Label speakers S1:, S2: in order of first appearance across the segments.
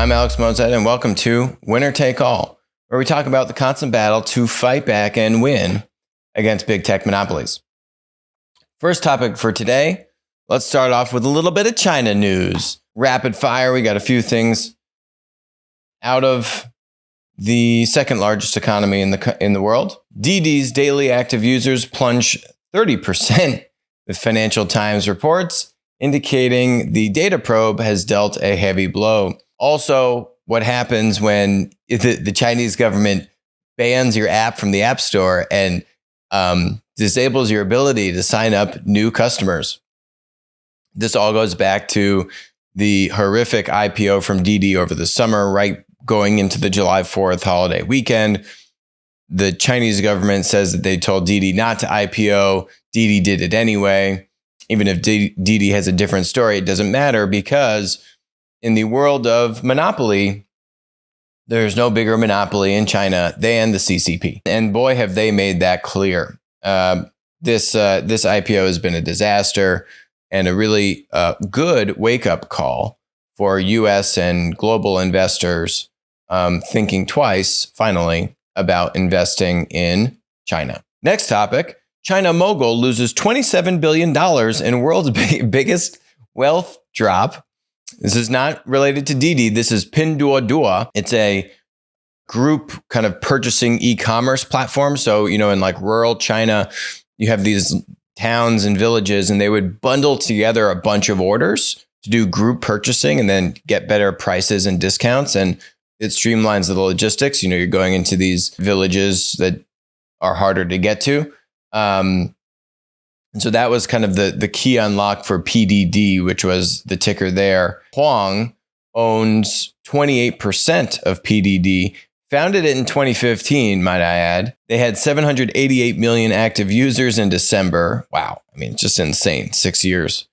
S1: I'm Alex Mozet, and welcome to Winner Take All, where we talk about the constant battle to fight back and win against big tech monopolies. First topic for today, let's start off with a little bit of China news. Rapid fire, we got a few things out of the second largest economy in the world. DiDi's daily active users plunge 30%, the Financial Times reports, indicating the data probe has dealt a heavy blow. Also, what happens when the Chinese government bans your app from the App Store and disables your ability to sign up new customers. This all goes back to the horrific IPO from DiDi over the summer, right going into the July 4th holiday weekend. The Chinese government says that they told DiDi not to IPO. DiDi did it anyway. Even if DiDi has a different story, it doesn't matter, because in the world of monopoly, there's no bigger monopoly in China than the CCP. And boy, have they made that clear. This IPO has been a disaster and a really good wake-up call for U.S. and global investors thinking twice, finally, about investing in China. Next topic, China mogul loses $27 billion in world's biggest wealth drop. This is not related to DiDi. This is Pinduoduo. It's a group kind of purchasing e-commerce platform. So, in like rural China, you have these towns and villages, and they would bundle together a bunch of orders to do group purchasing and then get better prices and discounts. And it streamlines the logistics. You're going into these villages that are harder to get to. And so that was kind of the key unlock for PDD, which was the ticker there. Huang owns 28% of PDD, founded it in 2015, might I add. They had 788 million active users in December. Wow. I mean, it's just insane. 6 years,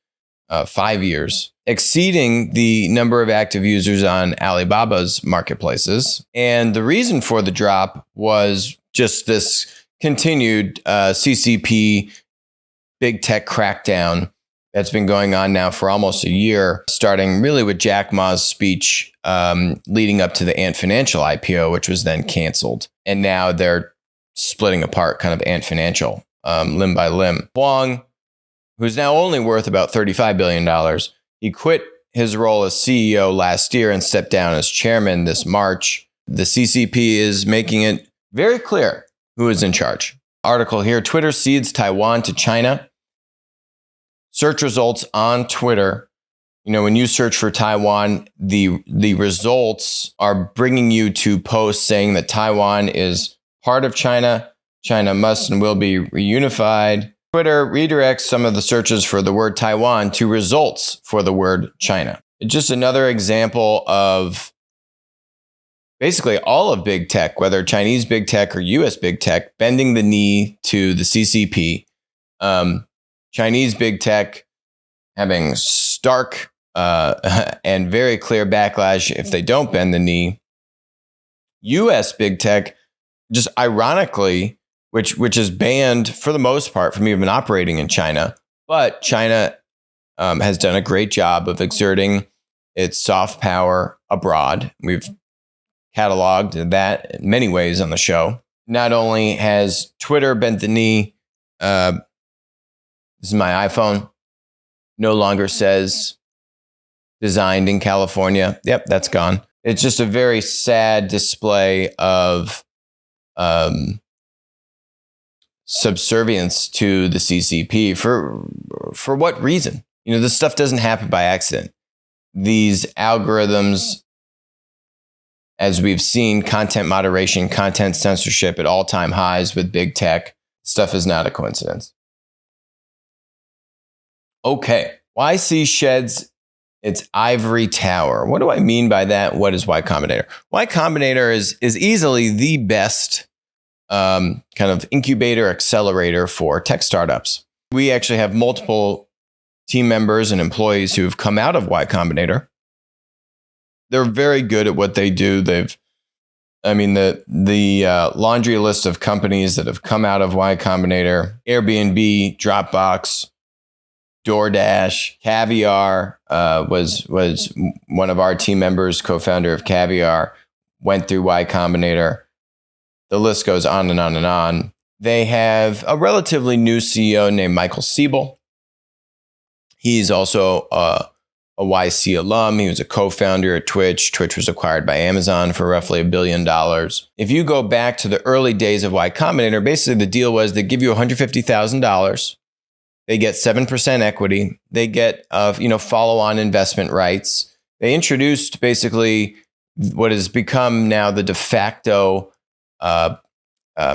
S1: 5 years, exceeding the number of active users on Alibaba's marketplaces. And the reason for the drop was just this continued CCP big tech crackdown that's been going on now for almost a year, starting really with Jack Ma's speech leading up to the Ant Financial IPO, which was then canceled. And now they're splitting apart kind of Ant Financial limb by limb. Huang, who's now only worth about $35 billion, he quit his role as CEO last year and stepped down as chairman this March. The CCP is making it very clear who is in charge. Article here, Twitter cedes Taiwan to China. Search results on Twitter. When you search for Taiwan, the results are bringing you to posts saying that Taiwan is part of China. China must and will be reunified. Twitter redirects some of the searches for the word Taiwan to results for the word China. It's just another example of basically all of big tech, whether Chinese big tech or US big tech, bending the knee to the CCP. Chinese big tech having stark and very clear backlash if they don't bend the knee. US big tech, just ironically, which is banned for the most part from even operating in China. But China has done a great job of exerting its soft power abroad. We've cataloged that in many ways on the show. Not only has Twitter bent the knee, this is my iPhone, no longer says designed in California. Yep, that's gone. It's just a very sad display of subservience to the CCP. For what reason? This stuff doesn't happen by accident. These algorithms, as we've seen, content moderation, content censorship at all-time highs with big tech, stuff is not a coincidence. Okay, YC sheds its ivory tower. What do I mean by that? What is YCombinator? YCombinator is easily the best kind of incubator accelerator for tech startups. We actually have multiple team members and employees who have come out of YCombinator. They're very good at what they do. The laundry list of companies that have come out of YCombinator: Airbnb, Dropbox, DoorDash, Caviar was one of our team members, co-founder of Caviar, went through Y Combinator. The list goes on and on and on. They have a relatively new CEO named Michael Siebel. He's also a YC alum. He was a co-founder at Twitch. Twitch was acquired by Amazon for roughly $1 billion. If you go back to the early days of Y Combinator, basically the deal was they give you $150,000. They get 7% equity. They get follow-on investment rights. They introduced basically what has become now the de facto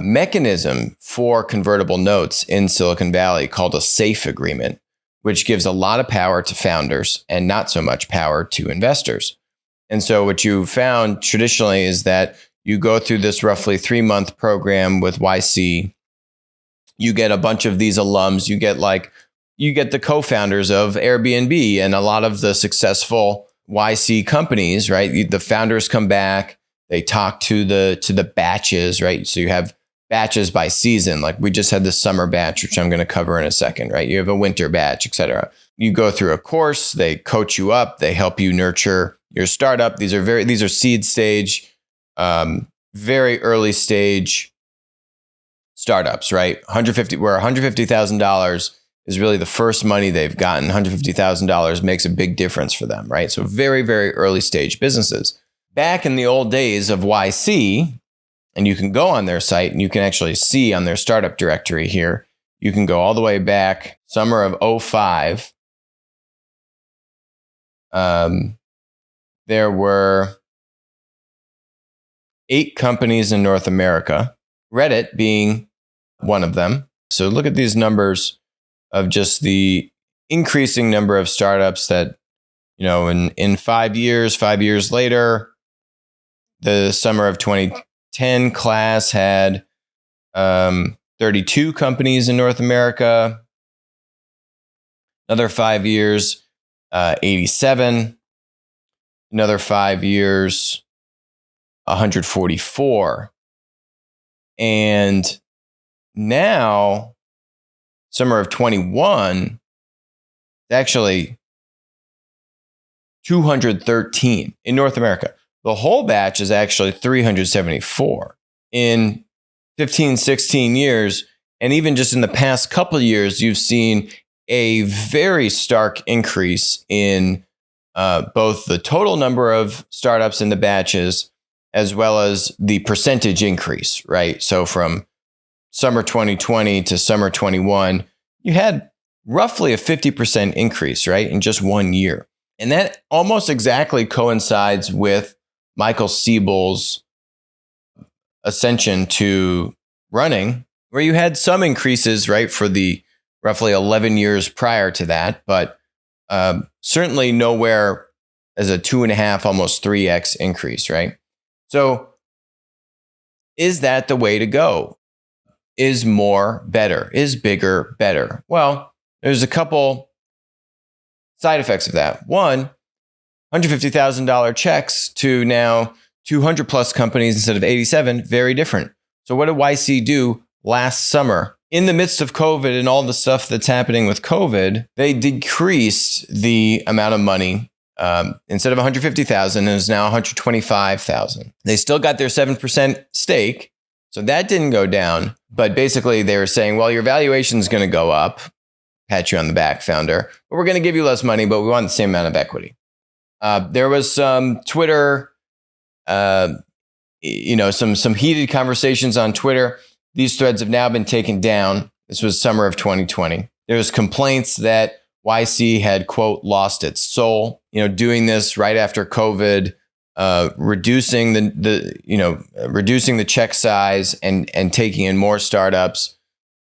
S1: mechanism for convertible notes in Silicon Valley called a SAFE agreement, which gives a lot of power to founders and not so much power to investors. And so what you found traditionally is that you go through this roughly 3-month program with YC. You get a bunch of these alums. You get the co-founders of Airbnb and a lot of the successful YC companies, right? The founders come back. They talk to the batches, right? So you have batches by season. Like we just had the summer batch, which I'm going to cover in a second, right? You have a winter batch, et cetera. You go through a course. They coach you up. They help you nurture your startup. These are seed stage, very early stage startups, right? $150,000 is really the first money they've gotten. $150,000 makes a big difference for them, right? So very, very early stage businesses. Back in the old days of YC, and you can go on their site and you can actually see on their startup directory here, you can go all the way back, summer of 2005. There were 8 companies in North America, Reddit being one of them. So look at these numbers of just the increasing number of startups that, in 5 years later, the summer of 2010 class had 32 companies in North America. Another 5 years, 87. Another 5 years, 144. And now, summer of 21, actually 213 in North America. The whole batch is actually 374 in 15, 16 years. And even just in the past couple of years, you've seen a very stark increase in both the total number of startups in the batches, as well as the percentage increase, right? So from summer 2020 to summer 21, you had roughly a 50% increase, right? In just 1 year. And that almost exactly coincides with Michael Siebel's ascension to running, where you had some increases, right, for the roughly 11 years prior to that, but certainly nowhere as a 2.5, almost 3x increase, right? So is that the way to go? Is more better? Is bigger better? Well, there's a couple side effects of that. One, $150,000 checks to now 200 plus companies instead of 87, very different. So what did YC do last summer? In the midst of COVID and all the stuff that's happening with COVID, they decreased the amount of money. Instead of 150,000, it is now 125,000. They still got their 7% stake. So that didn't go down. But basically they were saying, well, your valuation is going to go up. Pat you on the back, founder. But we're going to give you less money, but we want the same amount of equity. There was some Twitter, some heated conversations on Twitter. These threads have now been taken down. This was summer of 2020. There was complaints that YC had, quote, lost its soul, doing this right after COVID, reducing the check size and taking in more startups.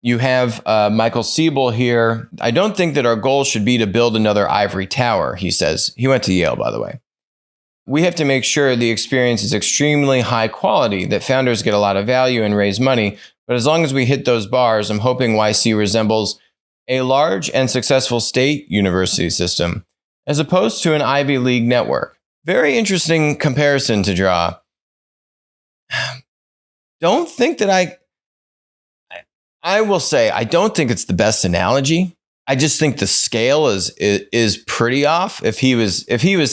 S1: You have Michael Siebel here. I don't think that our goal should be to build another ivory tower, he says. He went to Yale, by the way. We have to make sure the experience is extremely high quality, that founders get a lot of value and raise money. But as long as we hit those bars, I'm hoping YC resembles a large and successful state university system, as opposed to an Ivy League network. Very interesting comparison to draw. Don't think that I will say, I don't think it's the best analogy. I just think the scale is pretty off. If he was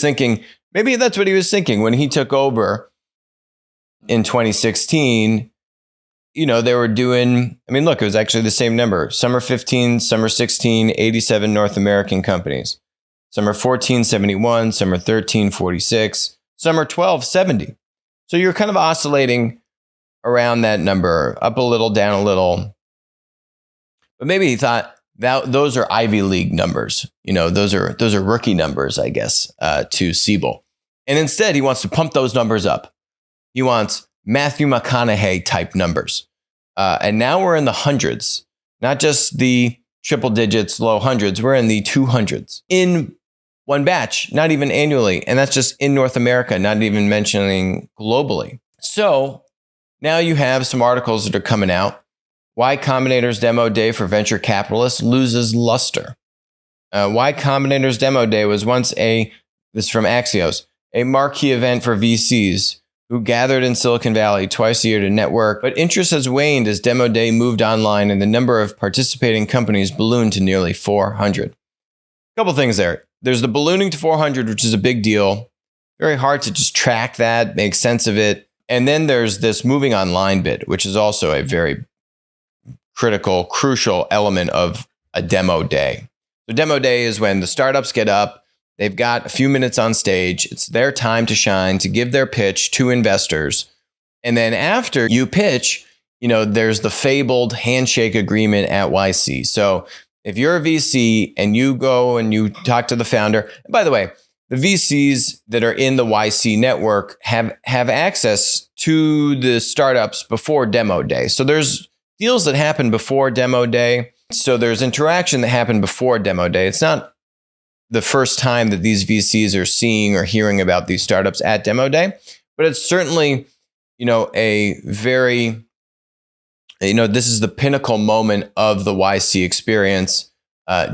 S1: thinking, maybe that's what he was thinking when he took over in 2016. They were doing, look, it was actually the same number. Summer 15, summer 16, 87 North American companies. Summer 14, 71, summer 13, 46, summer 12, 70. So you're kind of oscillating around that number, up a little, down a little. But maybe he thought that those are Ivy League numbers. Those are rookie numbers, I guess, to Siebel. And instead, he wants to pump those numbers up. He wants Matthew McConaughey type numbers. And now we're in the hundreds, not just the triple digits, low hundreds. We're in the 200s in one batch, not even annually. And that's just in North America, not even mentioning globally. So now you have some articles that are coming out. YCombinator's demo day for venture capitalists loses luster. YCombinator's demo day was once this is from Axios, a marquee event for VCs who gathered in Silicon Valley twice a year to network, but interest has waned as demo day moved online and the number of participating companies ballooned to nearly 400. A couple things there. There's the ballooning to 400, which is a big deal. Very hard to just track that, make sense of it. And then there's this moving online bit, which is also a very crucial element of a demo day. So demo day is when the startups get up, they've got a few minutes on stage. It's their time to shine, to give their pitch to investors. And then after you pitch, there's the fabled handshake agreement at YC. So if you're a VC and you go and you talk to the founder, and by the way, the VCs that are in the YC network have access to the startups before demo day. So there's deals that happen before demo day. So there's interaction that happened before demo day. It's not the first time that these VCs are seeing or hearing about these startups at demo day, but it's certainly, a very, this is the pinnacle moment of the YC experience,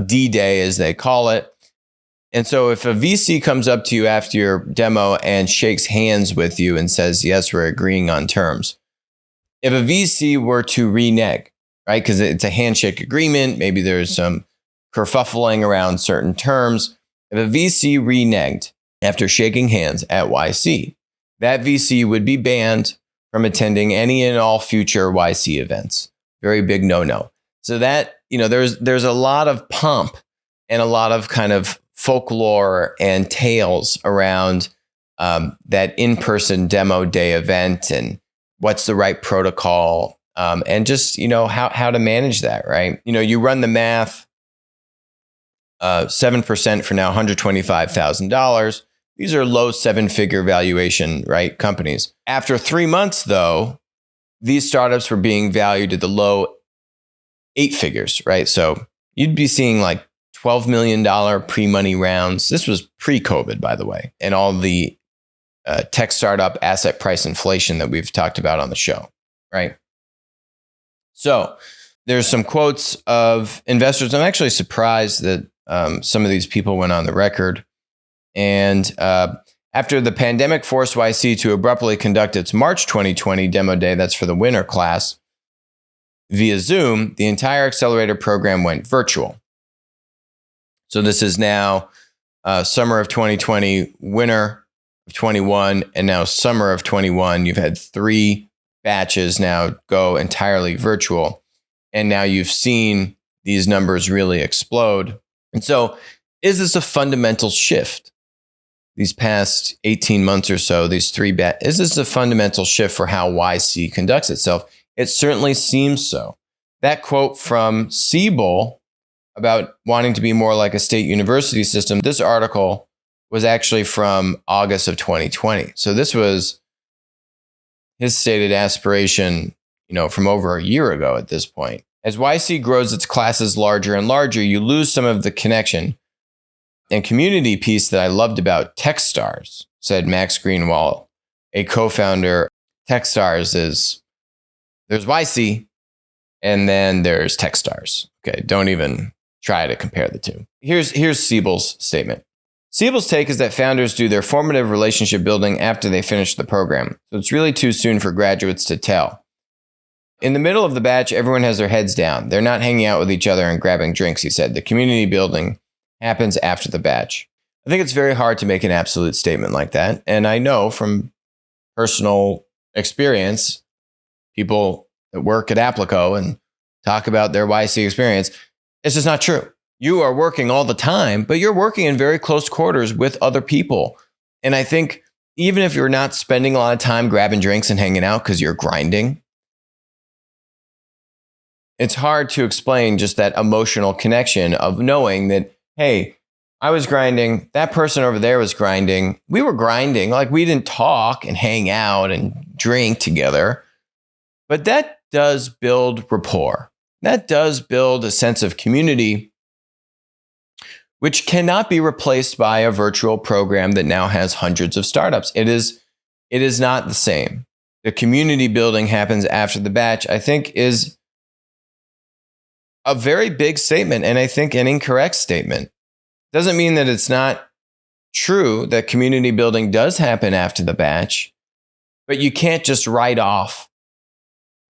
S1: D-Day as they call it. And so if a VC comes up to you after your demo and shakes hands with you and says, yes, we're agreeing on terms. If a VC were to renege, right, because it's a handshake agreement, maybe there's some kerfuffling around certain terms. If a VC reneged after shaking hands at YC, that VC would be banned from attending any and all future YC events. Very big no-no. So that, there's a lot of pomp and a lot of kind of folklore and tales around that in-person demo day event and what's the right protocol and just, how to manage that, right? You run the math. 7% for now, $125,000. These are low seven-figure valuation, right? Companies. After 3 months, though, these startups were being valued at the low 8 figures, right? So you'd be seeing like $12 million pre-money rounds. This was pre-COVID, by the way, and all the tech startup asset price inflation that we've talked about on the show, right? So there's some quotes of investors. I'm actually surprised that some of these people went on the record. And after the pandemic forced YC to abruptly conduct its March 2020 demo day, that's for the winner class, via Zoom, the entire accelerator program went virtual. So this is now summer of 2020, winter of 21, and now summer of 21. You've had 3 batches now go entirely virtual. And now you've seen these numbers really explode. And so is this a fundamental shift? These past 18 months or so, these 3 is this a fundamental shift for how YC conducts itself? It certainly seems so. That quote from Siebel about wanting to be more like a state university system, this article was actually from August of 2020. So this was his stated aspiration, from over a year ago at this point. As YC grows its classes larger and larger, you lose some of the connection and community piece that I loved about Techstars, said Max Greenwald, a co-founder. Techstars is, there's YC and then there's Techstars. Okay, don't even try to compare the two. Here's Siebel's statement. Siebel's take is that founders do their formative relationship building after they finish the program. So it's really too soon for graduates to tell. In the middle of the batch, everyone has their heads down. They're not hanging out with each other and grabbing drinks, he said. The community building happens after the batch. I think it's very hard to make an absolute statement like that. And I know from personal experience, people that work at Applico and talk about their YC experience, it's just not true. You are working all the time, but you're working in very close quarters with other people. And I think even if you're not spending a lot of time grabbing drinks and hanging out because you're grinding, it's hard to explain just that emotional connection of knowing that, hey, I was grinding, that person over there was grinding, we were grinding, like we didn't talk and hang out and drink together. But that does build rapport. That does build a sense of community, which cannot be replaced by a virtual program that now has hundreds of startups. It is not the same. The community building happens after the batch, I think, is a very big statement, and I think an incorrect statement. Doesn't mean that it's not true that community building does happen after the batch, but you can't just write off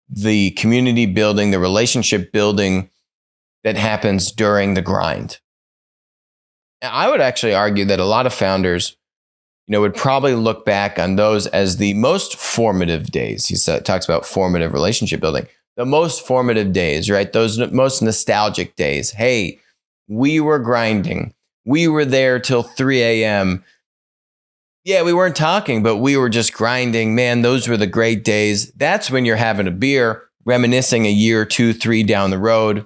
S1: the community building, the relationship building that happens during the grind. I would actually argue that a lot of founders, would probably look back on those as the most formative days. He talks about formative relationship building. The most formative days, right? Those most nostalgic days. Hey, we were grinding. We were there till 3 a.m. Yeah, we weren't talking, but we were just grinding. Man, those were the great days. That's when you're having a beer, reminiscing a year, 2, 3 down the road,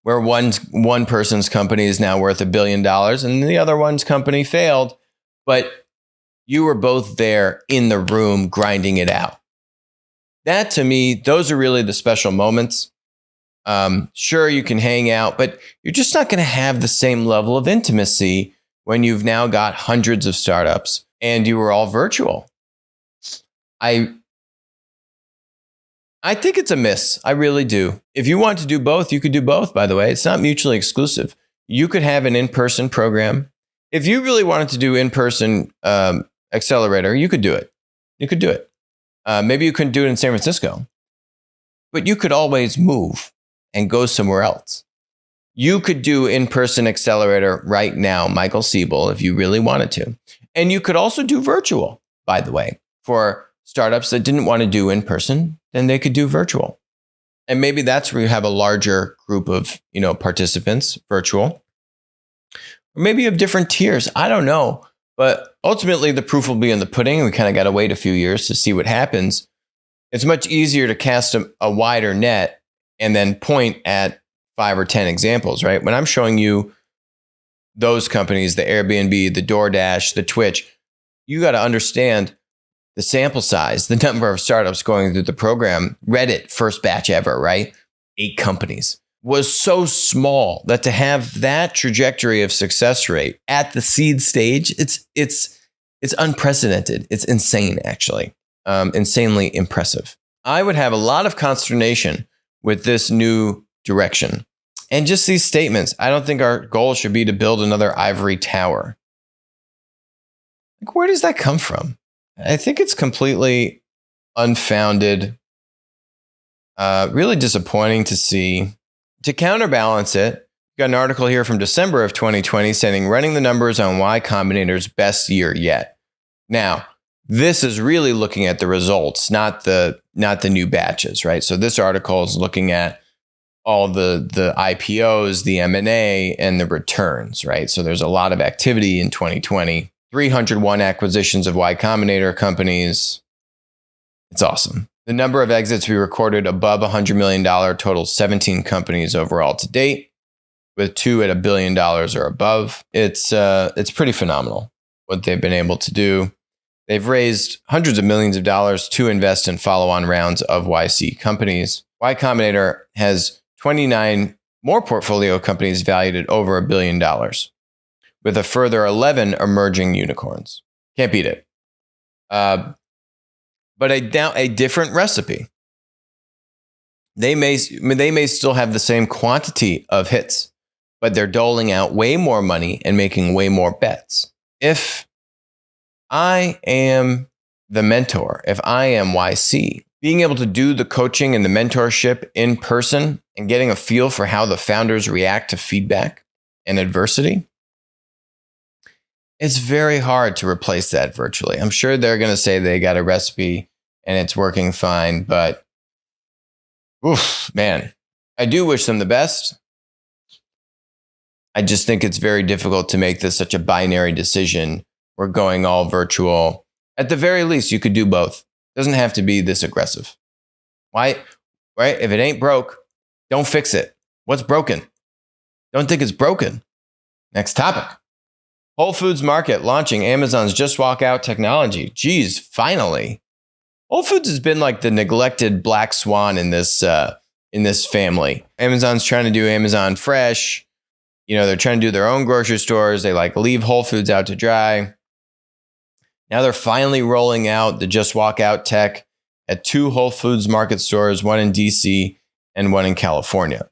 S1: where one person's company is now worth $1 billion and the other one's company failed, but you were both there in the room grinding it out. That, to me, those are really the special moments. Sure, you can hang out, but you're just not going to have the same level of intimacy when you've now got hundreds of startups and you were all virtual. I think it's a miss. I really do. If you want to do both, you could do both, by the way. It's not mutually exclusive. You could have an in-person program. If you really wanted to do in-person accelerator, you could do it. You could do it. Maybe you couldn't do it in San Francisco, but you could always move and go somewhere else. You could do in-person accelerator right now, Michael Siebel, if you really wanted to. And you could also do virtual, by the way, for startups that didn't want to do in-person, then they could do virtual. And maybe that's where you have a larger group of, participants, virtual. Or maybe you have different tiers. I don't know. But ultimately, the proof will be in the pudding. We kind of got to wait a few years to see what happens. It's much easier to cast a wider net and then point at 5 or 10 examples, right? When I'm showing you those companies, the Airbnb, the DoorDash, the Twitch, you got to understand the sample size, the number of startups going through the program. Reddit, first batch ever, right? 8 companies. Was so small that to have that trajectory of success rate at the seed stage, it's unprecedented. It's insane, actually. Insanely impressive. I would have a lot of consternation with this new direction. And just these statements. I don't think our goal should be to build another ivory tower. Like, where does that come from? I think it's completely unfounded. Really disappointing to see. To counterbalance it, we've got an article here from December of 2020 saying, running the numbers on Y-Combinator's best year yet. Now, this is really looking at the results, not the new batches, right? So this article is looking at all the IPOs, the M&A, and the returns, right? So there's a lot of activity in 2020. 301 acquisitions of Y-Combinator companies. It's awesome. The number of exits we recorded above $100 million totals 17 companies overall to date, with 2 at $1 billion or above. It's pretty phenomenal what they've been able to do. They've raised hundreds of millions of dollars to invest in follow-on rounds of YC companies. Y-Combinator has 29 more portfolio companies valued at over $1 billion, with a further 11 emerging unicorns. Can't beat it. But a different recipe. They may still have the same quantity of hits, but they're doling out way more money and making way more bets. If I am the mentor, if I am YC, being able to do the coaching and the mentorship in person and getting a feel for how the founders react to feedback and adversity, it's very hard to replace that virtually. I'm sure they're going to say they got a recipe and it's working fine, but oof, man, I do wish them the best. I just think it's very difficult to make this such a binary decision. We're going all virtual. At the very least, you could do both. It doesn't have to be this aggressive. Why? Right? If it ain't broke, don't fix it. What's broken? Don't think it's broken. Next topic. Whole Foods Market launching Amazon's Just Walk Out technology. Geez, finally. Whole Foods has been like the neglected black swan in this family. Amazon's trying to do Amazon Fresh. They're trying to do their own grocery stores. They leave Whole Foods out to dry. Now they're finally rolling out the Just Walk Out tech at 2 Whole Foods Market stores, one in DC and one in California.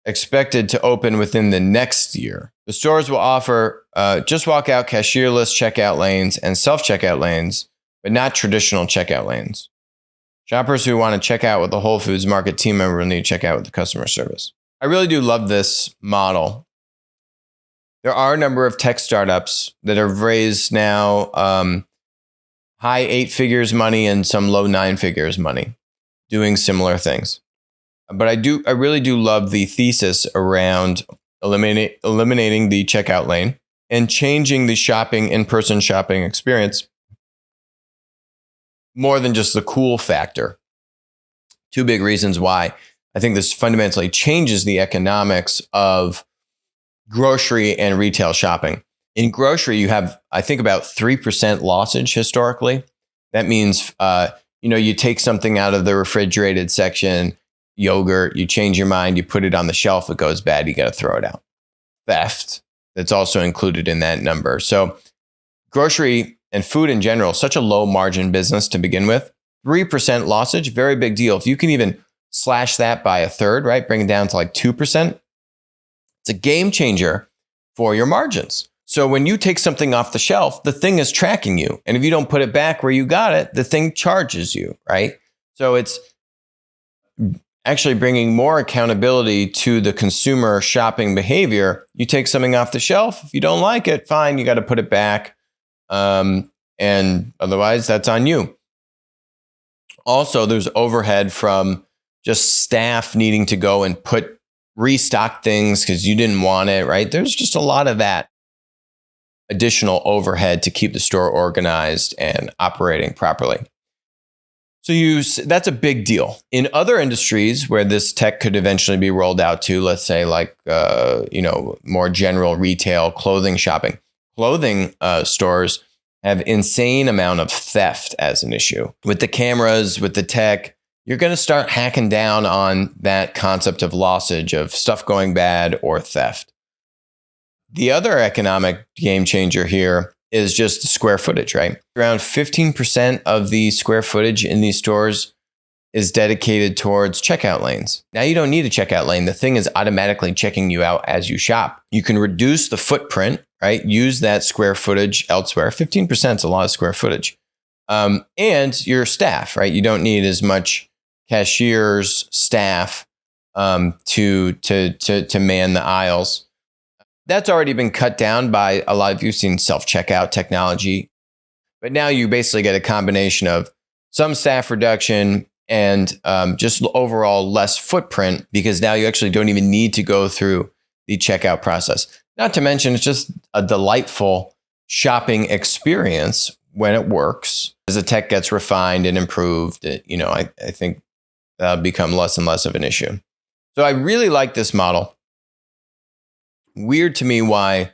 S1: Expected to open within the next year. The stores will offer Just Walk Out cashierless checkout lanes and self-checkout lanes, but not traditional checkout lanes. Shoppers who want to check out with a Whole Foods Market team member will need to check out with the customer service. I really do love this model. There are a number of tech startups that have raised now high 8 figures money and some low 9 figures money doing similar things. But I really do love the thesis around eliminating the checkout lane and changing the in-person shopping experience more than just the cool factor. 2 big reasons why I think this fundamentally changes the economics of grocery and retail shopping. In grocery, you have, I think, about 3% lossage historically. That means, you take something out of the refrigerated section, yogurt, you change your mind, you put it on the shelf, it goes bad, you got to throw it out. Theft, that's also included in that number. So grocery and food in general, such a low margin business to begin with. 3% lossage, very big deal. If you can even slash that by a third, right? Bring it down to 2%. It's a game changer for your margins. So when you take something off the shelf, the thing is tracking you. And if you don't put it back where you got it, the thing charges you, right? So it's actually bringing more accountability to the consumer shopping behavior. You take something off the shelf. If you don't like it, fine, you got to put it back. And otherwise, that's on you. Also, there's overhead from just staff needing to go and restock things because you didn't want it, right? There's just a lot of that additional overhead to keep the store organized and operating properly. So that's a big deal. In other industries where this tech could eventually be rolled out to, let's say more general retail, clothing shopping. Clothing stores have insane amount of theft as an issue. With the cameras, with the tech, you're going to start hacking down on that concept of lossage, of stuff going bad or theft. The other economic game changer here is just the square footage, right? Around 15% of the square footage in these stores is dedicated towards checkout lanes. Now you don't need a checkout lane. The thing is automatically checking you out as you shop. You can reduce the footprint, right? Use that square footage elsewhere. 15% is a lot of square footage. And your staff, right? You don't need as much cashiers, staff to man the aisles. That's already been cut down by a lot of you've seen self-checkout technology. But now you basically get a combination of some staff reduction and just overall less footprint, because now you actually don't even need to go through the checkout process. Not to mention, it's just a delightful shopping experience when it works. As the tech gets refined and improved, I think that'll become less and less of an issue. So I really like this model. Weird to me why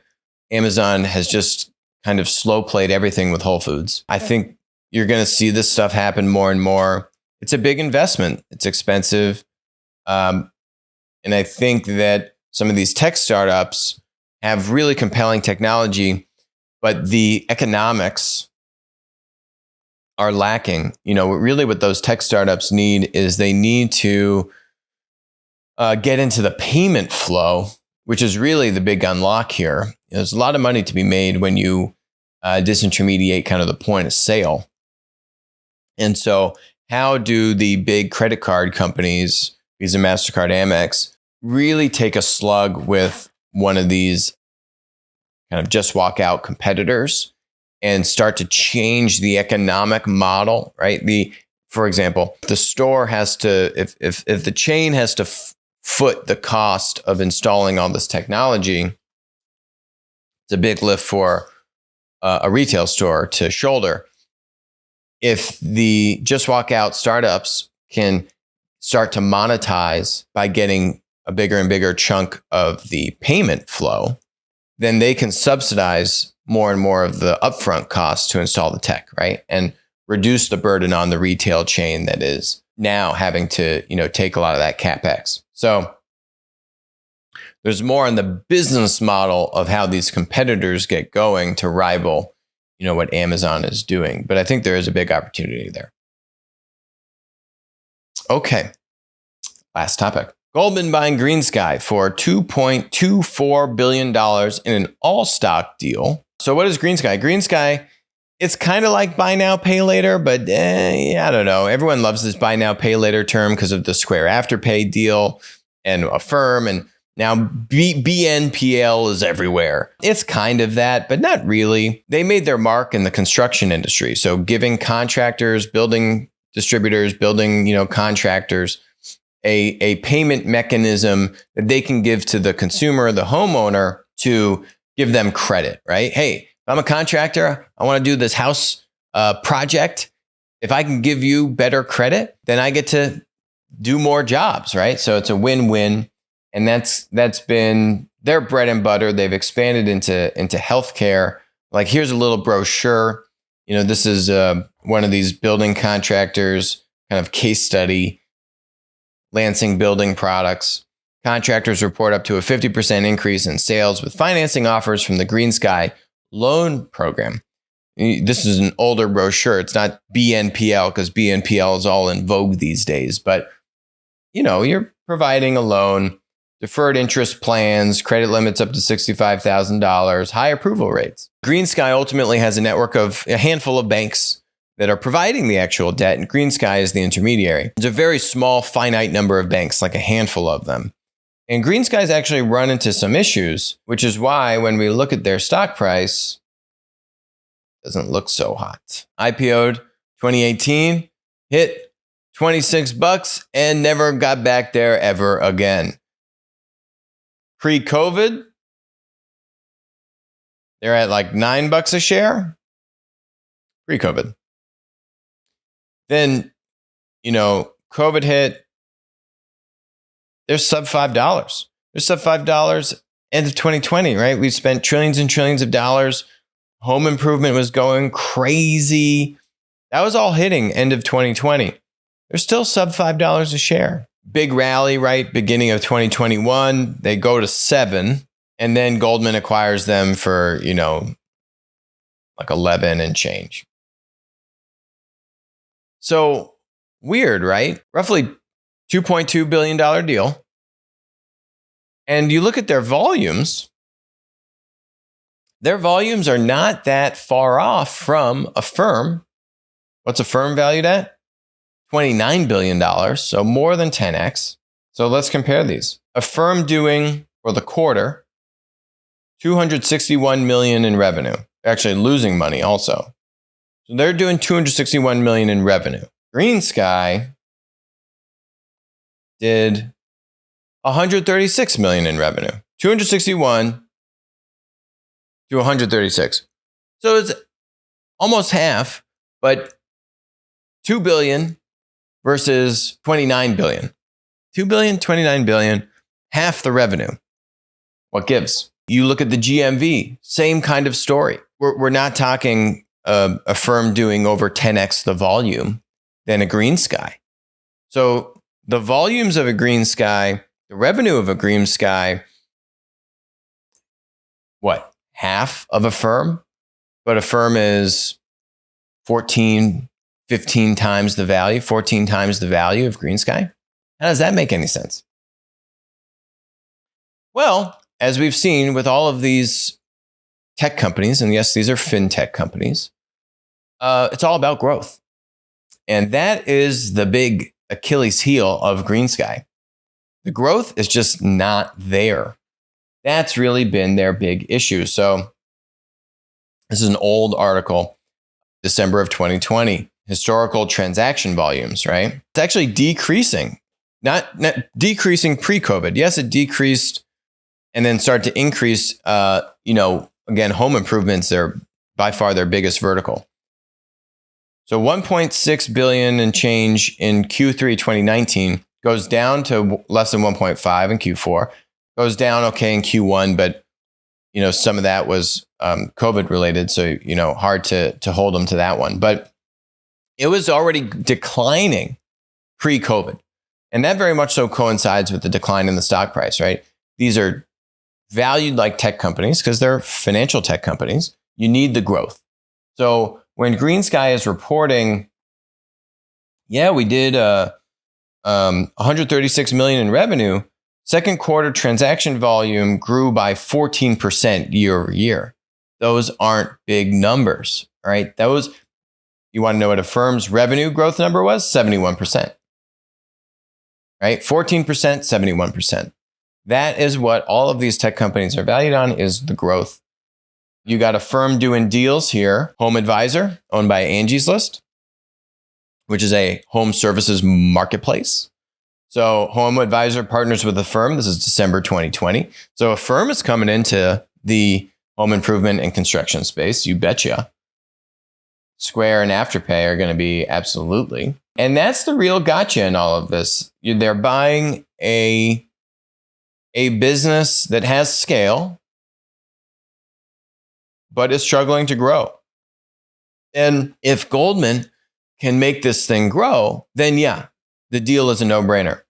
S1: Amazon has just kind of slow played everything with Whole Foods. I think you're going to see this stuff happen more and more. It's a big investment. It's expensive. And I think that some of these tech startups have really compelling technology, but the economics are lacking. Really what those tech startups need is they need to get into the payment flow, which is really the big unlock here. There's a lot of money to be made when you disintermediate kind of the point of sale. And so how do the big credit card companies, Visa, MasterCard, Amex, really take a slug with one of these kind of just walk out competitors and start to change the economic model, right? For example, the store has to, if the chain has to foot the cost of installing all this technology, it's a big lift for a retail store to shoulder. If the just walk out startups can start to monetize by getting a bigger and bigger chunk of the payment flow, then they can subsidize more and more of the upfront costs to install the tech, right? And reduce the burden on the retail chain that is now having to, take a lot of that CapEx. So there's more on the business model of how these competitors get going to rival, what Amazon is doing. But I think there is a big opportunity there. Okay. Last topic. Goldman buying GreenSky for $2.24 billion in an all-stock deal. So what is GreenSky? GreenSky, it's kind of like buy now, pay later, but I don't know. Everyone loves this buy now, pay later term because of the Square Afterpay deal and Affirm, and now BNPL is everywhere. It's kind of that, but not really. They made their mark in the construction industry. So giving contractors, building distributors, building, contractors, a payment mechanism that they can give to the consumer, the homeowner, to give them credit, right? Hey, if I'm a contractor, I want to do this house project. If I can give you better credit, then I get to do more jobs, right? So it's a win-win. And that's been their bread and butter. They've expanded into healthcare. Like, here's a little brochure. This is one of these building contractors kind of case study. Lansing Building Products. Contractors report up to a 50% increase in sales with financing offers from the GreenSky loan program. This is an older brochure. It's not BNPL because BNPL is all in vogue these days. But, you're providing a loan, deferred interest plans, credit limits up to $65,000, high approval rates. GreenSky ultimately has a network of a handful of banks that are providing the actual debt, and GreenSky is the intermediary. It's a very small, finite number of banks, like a handful of them. And GreenSky's actually run into some issues, which is why when we look at their stock price, it doesn't look so hot. IPO'd 2018, hit $26 and never got back there ever again. Pre-COVID, they're at like $9 a share. Pre-COVID. Then, COVID hit. They're sub $5. They're sub $5 end of 2020, right? We spent trillions and trillions of dollars. Home improvement was going crazy. That was all hitting end of 2020. They're still sub $5 a share. Big rally, right? Beginning of 2021, they go to 7, and then Goldman acquires them for, like 11 and change. So weird, right? Roughly $2.2 billion deal. And you look at their volumes are not that far off from Affirm. What's Affirm valued at? $29 billion, so more than 10x. So let's compare these. Affirm doing, for the quarter, $261 million in revenue. Actually losing money also. So they're doing $261 million in revenue. GreenSky did $136 million in revenue. 261 to 136. So it's almost half, but $2 billion versus $29 billion. $2 billion, $29 billion, half the revenue. What gives? You look at the GMV, same kind of story. We're not talking a firm doing over 10x the volume than a GreenSky. So the volumes of a GreenSky, the revenue of a GreenSky, what? Half of a firm? But a firm is 14, 15 times the value, 14 times the value of GreenSky. How does that make any sense? Well, as we've seen with all of these tech companies, and yes, these are fintech companies, it's all about growth. And that is the big Achilles heel of GreenSky. The growth is just not there. That's really been their big issue. So this is an old article, December of 2020, historical transaction volumes, right? It's actually decreasing, not decreasing pre-COVID. Yes, it decreased and then started to increase. Again, home improvements, they're by far their biggest vertical. So 1.6 billion and change in Q3 2019 goes down to less than 1.5 in Q4. Goes down okay in Q1, but some of that was COVID related, so hard to hold them to that one. But it was already declining pre-COVID, and that very much so coincides with the decline in the stock price. Right? These are valued like tech companies because they're financial tech companies. You need the growth. So when GreenSky is reporting, we did 136 million in revenue. Second quarter transaction volume grew by 14% year over year. Those aren't big numbers, right? You want to know what a firm's revenue growth number was? 71%, right? 14%, 71%. That is what all of these tech companies are valued on, is the growth. You got a firm doing deals here, Home Advisor, owned by Angie's List, which is a home services marketplace. So Home Advisor partners with a firm. This is December 2020. So a firm is coming into the home improvement and construction space. You betcha. Square and Afterpay are going to be absolutely. And that's the real gotcha in all of this. They're buying a business that has scale, but is struggling to grow. And if Goldman can make this thing grow, then the deal is a no-brainer.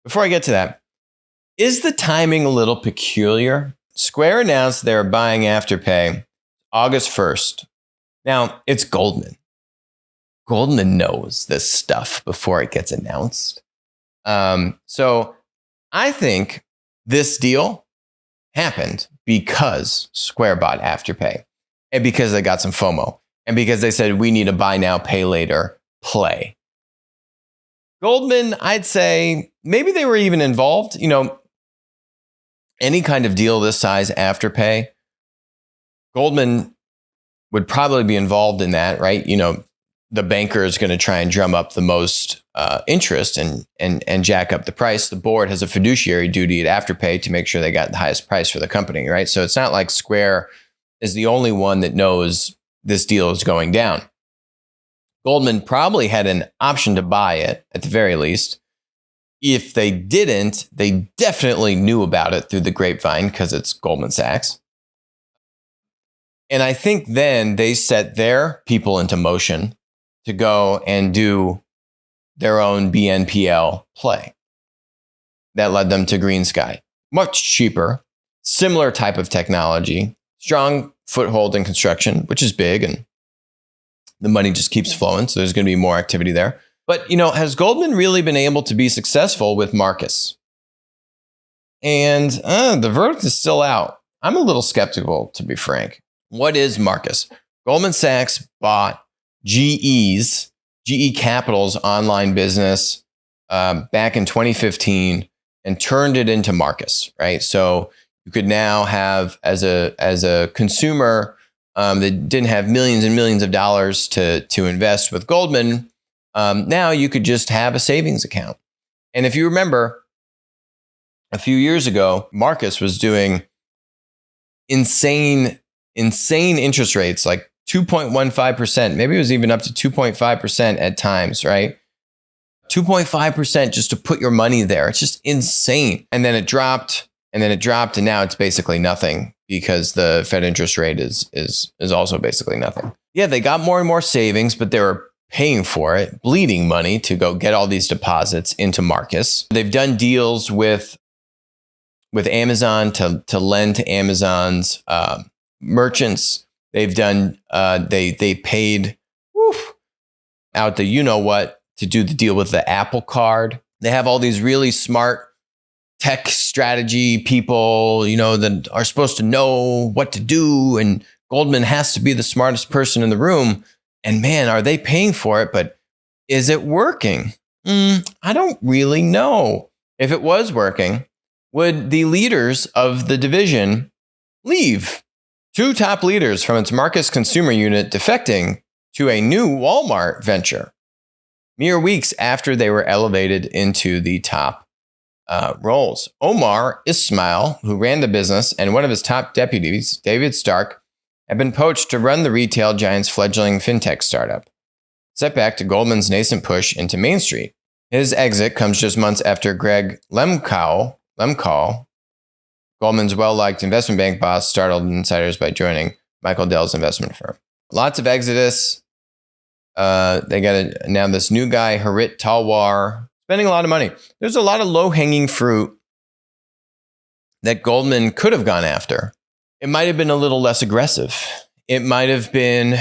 S1: Before I get to that, is the timing a little peculiar? Square announced they're buying Afterpay August 1st. Now, it's Goldman. Goldman knows this stuff before it gets announced. So I think this deal happened because Square bought Afterpay and because they got some FOMO and because they said, we need a buy now, pay later play. Goldman, I'd say maybe they were even involved. Any kind of deal this size, Afterpay, Goldman would probably be involved in that, right? The banker is going to try and drum up the most interest and jack up the price. The board has a fiduciary duty at Afterpay to make sure they got the highest price for the company, right? So it's not like Square is the only one that knows this deal is going down. Goldman probably had an option to buy it at the very least. If they didn't, they definitely knew about it through the grapevine because it's Goldman Sachs. And I think then they set their people into motion to go and do their own BNPL play. That led them to GreenSky. Much cheaper, similar type of technology, strong foothold in construction, which is big, and the money just keeps flowing, so there's going to be more activity there. But, has Goldman really been able to be successful with Marcus? And the verdict is still out. I'm a little skeptical, to be frank. What is Marcus? Goldman Sachs bought GE Capital's online business back in 2015 and turned it into Marcus, right? So you could now have, as a consumer that didn't have millions and millions of dollars to invest with Goldman, now you could just have a savings account. And if you remember, a few years ago, Marcus was doing insane interest rates, like 2.15%. Maybe it was even up to 2.5% at times, right? 2.5% just to put your money there. It's just insane. And then it dropped, and now it's basically nothing because the Fed interest rate is also basically nothing. Yeah, they got more and more savings, but they were paying for it, bleeding money to go get all these deposits into Marcus. They've done deals with Amazon to lend to Amazon's merchants. They've done they paid out the what to do the deal with the Apple Card. They have all these really smart tech strategy people, that are supposed to know what to do, and Goldman has to be the smartest person in the room. And man, are they paying for it? But Is it working? I don't really know. If it was working, would the leaders of the division leave? 2 top leaders from its Marcus consumer unit defecting to a new Walmart venture mere weeks after they were elevated into the top roles. Omar Ismail, who ran the business, and one of his top deputies, David Stark, have been poached to run the retail giant's fledgling fintech startup. Setback to Goldman's nascent push into Main Street. His exit comes just months after Greg Lemkow, Goldman's well-liked investment bank boss, startled insiders by joining Michael Dell's investment firm. Lots of exodus. They got now this new guy, Harit Talwar, spending a lot of money. There's a lot of low-hanging fruit that Goldman could have gone after. It might have been a little less aggressive. It might have been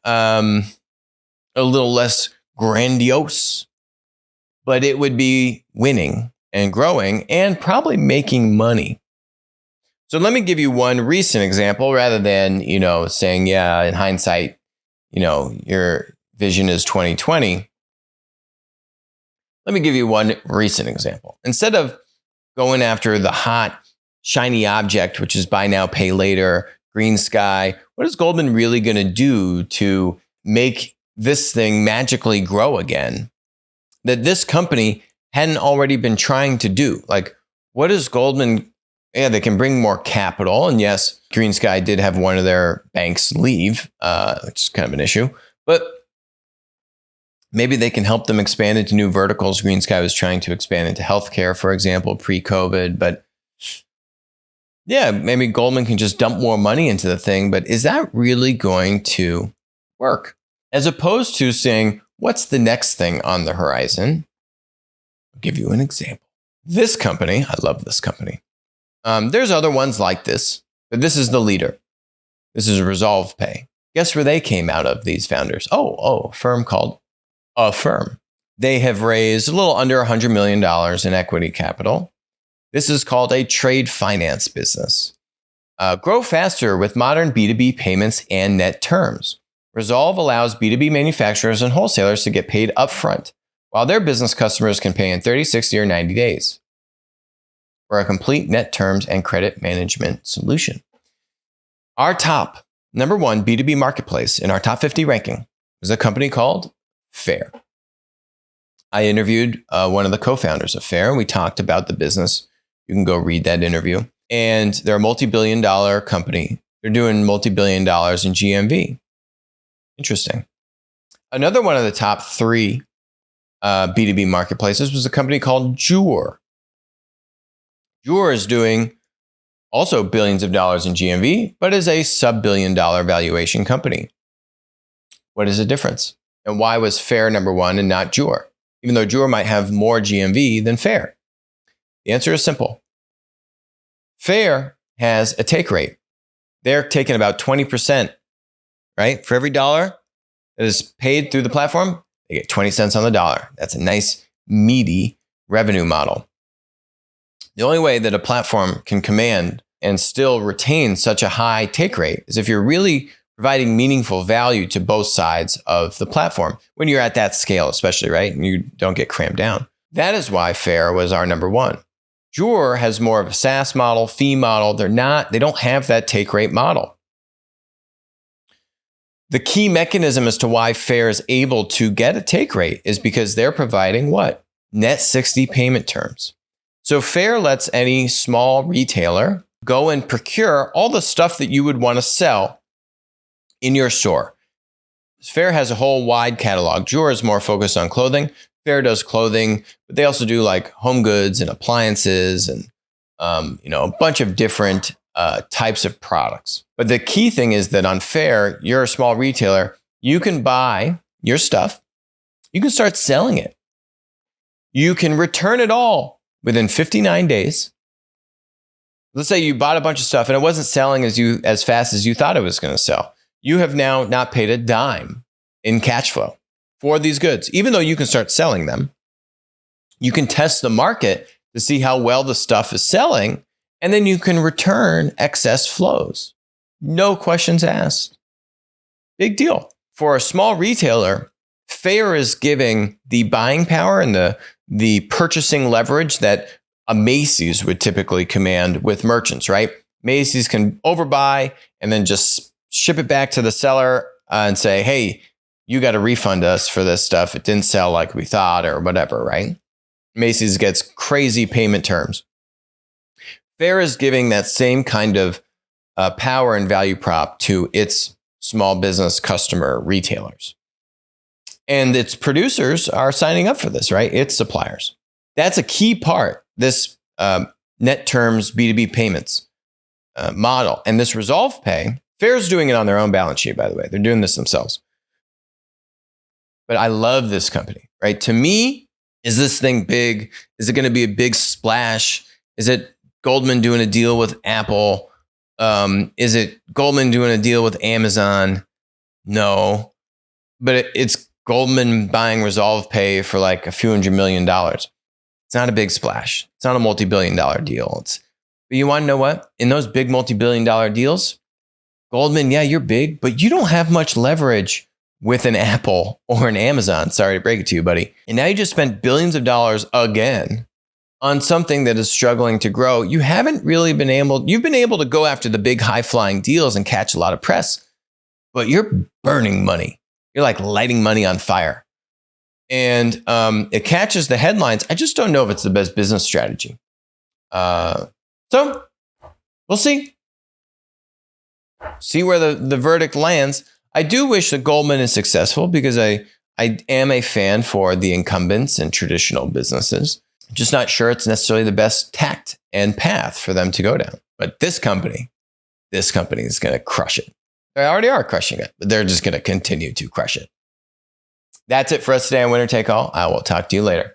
S1: a little less grandiose, but it would be winning and growing and probably making money. So let me give you one recent example rather than, saying, yeah, in hindsight, your vision is 2020. Let me give you one recent example. Instead of going after the hot, shiny object, which is buy now, pay later, GreenSky, what is Goldman really going to do to make this thing magically grow again that this company hadn't already been trying to do? Like, what is Goldman? Yeah, they can bring more capital. And yes, GreenSky did have one of their banks leave, which is kind of an issue. But maybe they can help them expand into new verticals. GreenSky was trying to expand into healthcare, for example, pre-COVID. But yeah, maybe Goldman can just dump more money into the thing. But is that really going to work? As opposed to saying, what's the next thing on the horizon? I'll give you an example. This company, I love this company. There's other ones like this, but this is the leader. This is Resolve Pay. Guess where they came out of, these founders? A firm called Affirm. They have raised a little under $100 million in equity capital. This is called a trade finance business. Grow faster with modern B2B payments and net terms. Resolve allows B2B manufacturers and wholesalers to get paid upfront, while their business customers can pay in 30, 60, or 90 days. For a complete net terms and credit management solution. Our top number 1 B2B marketplace in our top 50 ranking is a company called Fair. I interviewed one of the co-founders of Fair. We talked about the business. You can go read that interview. And they're a multi-billion-dollar company. They're doing multi-billion dollars in GMV. Interesting. Another one of the top 3 B2B marketplaces was a company called Jure. Jure is doing also billions of dollars in GMV, but is a sub-billion-dollar valuation company. What is the difference? And why was Fair number 1 and not Jure? Even though Jure might have more GMV than Fair. The answer is simple. Fair has a take rate. They're taking about 20%, right? For every dollar that is paid through the platform, they get 20 cents on the dollar. That's a nice, meaty revenue model. The only way that a platform can command and still retain such a high take rate is if you're really providing meaningful value to both sides of the platform when you're at that scale, especially, right? And you don't get crammed down. That is why Fair was our number 1. Jure has more of a SaaS model, fee model. They don't have that take rate model. The key mechanism as to why Fair is able to get a take rate is because they're providing what? Net 60 payment terms. So Fair lets any small retailer go and procure all the stuff that you would want to sell in your store. Fair has a whole wide catalog. Jure is more focused on clothing. Fair does clothing, but they also do like home goods and appliances and a bunch of different types of products. But the key thing is that on Fair, you're a small retailer. You can buy your stuff. You can start selling it. You can return it all within 59 days. Let's say you bought a bunch of stuff and it wasn't selling as fast as you thought it was going to sell. You have now not paid a dime in cash flow for these goods. Even though you can start selling them, you can test the market to see how well the stuff is selling, and then you can return excess flows. No questions asked. Big deal. For a small retailer, fair is giving the buying power and the purchasing leverage that a Macy's would typically command with merchants, right? Macy's can overbuy and then just ship it back to the seller and say, hey, you got to refund us for this stuff. It didn't sell like we thought or whatever, right? Macy's gets crazy payment terms. Fair is giving that same kind of power and value prop to its small business customer retailers. And its producers are signing up for this, right? Its suppliers. That's a key part, this net terms B2B payments model. And this Resolve Pay, Fair's doing it on their own balance sheet, by the way. They're doing this themselves. But I love this company, right? To me, is this thing big? Is it going to be a big splash? Is it Goldman doing a deal with Apple? Is it Goldman doing a deal with Amazon? No. But it's Goldman buying Resolve Pay for like a few $100 million. It's not a big splash. It's not a multi-billion-dollar deal. But you want to know what? In those big multi-billion-dollar deals, Goldman, yeah, you're big, but you don't have much leverage with an Apple or an Amazon. Sorry to break it to you, buddy. And now you just spent billions of dollars again on something that is struggling to grow. You haven't really been able, you've been able to go after the big high-flying deals and catch a lot of press, but you're burning money. You're like lighting money on fire. And it catches the headlines. I just don't know if it's the best business strategy. So we'll see. See where the verdict lands. I do wish that Goldman is successful because I am a fan for the incumbents in traditional businesses. Just not sure it's necessarily the best tact and path for them to go down. But this company is going to crush it. They already are crushing it, but they're just going to continue to crush it. That's it for us today on Winner Take All. I will talk to you later.